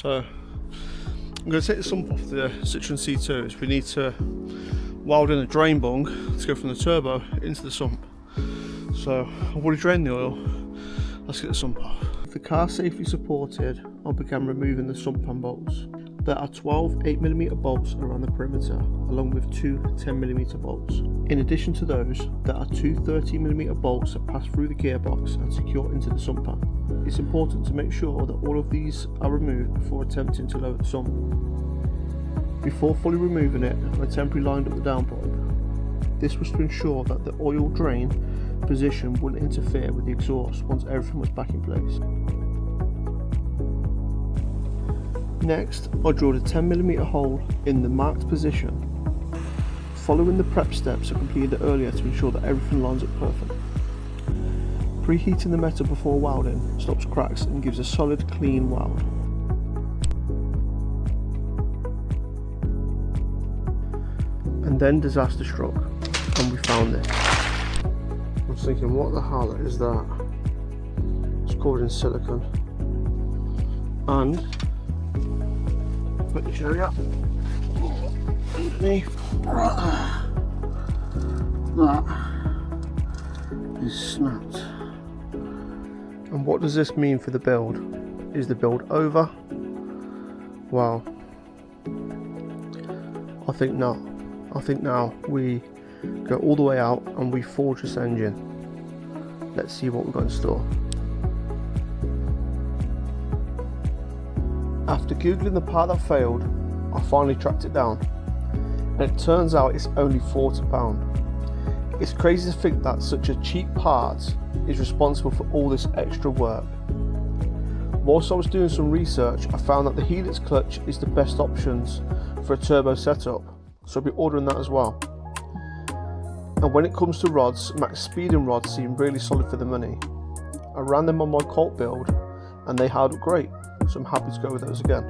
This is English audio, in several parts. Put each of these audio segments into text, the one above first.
So I'm going to take the sump off the Citroen C2, so we need to weld in a drain bung to go from the turbo into the sump. So I've already drained the oil, let's get the sump off. With the car safely supported, I began removing the sump pan bolts. There are 12 8mm bolts around the perimeter, along with two 10mm bolts. In addition to those, there are two 30mm bolts that pass through the gearbox and secure into the sump pan. It's important to make sure that all of these are removed before attempting to lower the sump. Before fully removing it, I temporarily lined up the downpipe. This was to ensure that the oil drain position wouldn't interfere with the exhaust once everything was back in place. Next, I drilled a 10mm hole in the marked position, following the prep steps I completed earlier to ensure that everything lines up perfect. Preheating the metal before welding stops cracks and gives a solid, clean weld. And then disaster struck, and we found this. I was thinking, what the hell is that? It's covered in silicone. And let me show you. Underneath that is snapped. And what does this mean for the build? Is the build over? Well, I think not. I think now we go all the way out and we forge this engine. Let's see what we've got in store. After googling the part that failed, I finally tracked it down, and it turns out it's only £40. It's crazy to think that such a cheap part is responsible for all this extra work. Whilst I was doing some research, I found that the helix clutch is the best options for a turbo setup, so I'll be ordering that as well. And when it comes to rods, max speeding rods seem really solid for the money. I ran them on my Colt build and they held up great, so I'm happy to go with those again.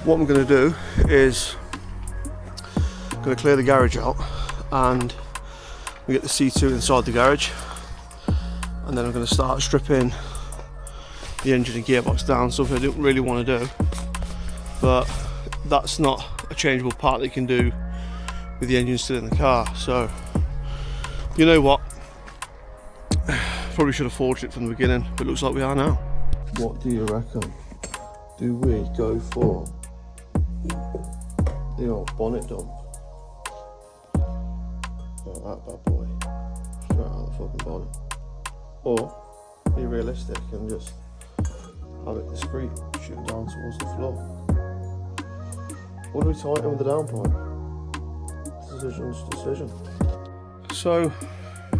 What I'm going to do is I'm going to clear the garage out and we get the C2 inside the garage, and then I'm going to start stripping the engine and gearbox down, something I didn't really want to do, but that's not a changeable part that you can do with the engine still in the car. So you know what, probably should have forged it from the beginning, but it looks like we are now. What do you reckon? Do we go for the old bonnet dump? Oh, that bad boy, straight out of the fucking bonnet. Or be realistic and just have it discreet, shoot down towards the floor. What do we tighten with the downpipe? Decision. So,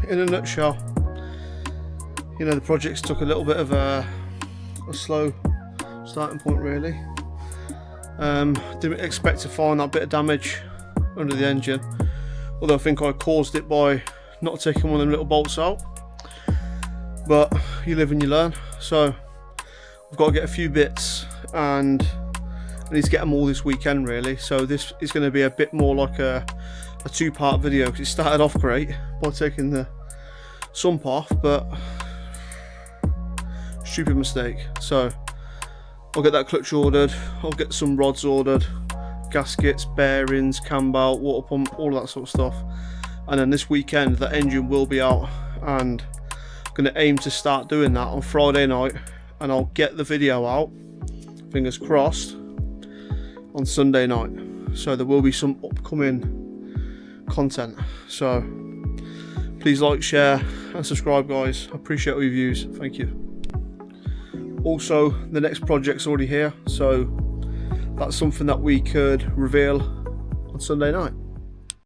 in a nutshell, you know, the projects took a little bit of a slow starting point really. Didn't expect to find that bit of damage under the engine, although I think I caused it by not taking one of them little bolts out, but you live and you learn. So I've got to get a few bits and I need to get them all this weekend really, so this is going to be a bit more like a two-part video, because it started off great by taking the sump off, but stupid mistake. So I'll get that clutch ordered, I'll get some rods ordered, gaskets, bearings, cam belt, water pump, all of that sort of stuff, and then this weekend that engine will be out, and I'm going to aim to start doing that on Friday night, and I'll get the video out, fingers crossed, on Sunday night. So there will be some upcoming content, so please like, share and subscribe guys, I appreciate all your views, thank you. Also, the next project's already here, so that's something that we could reveal on Sunday night.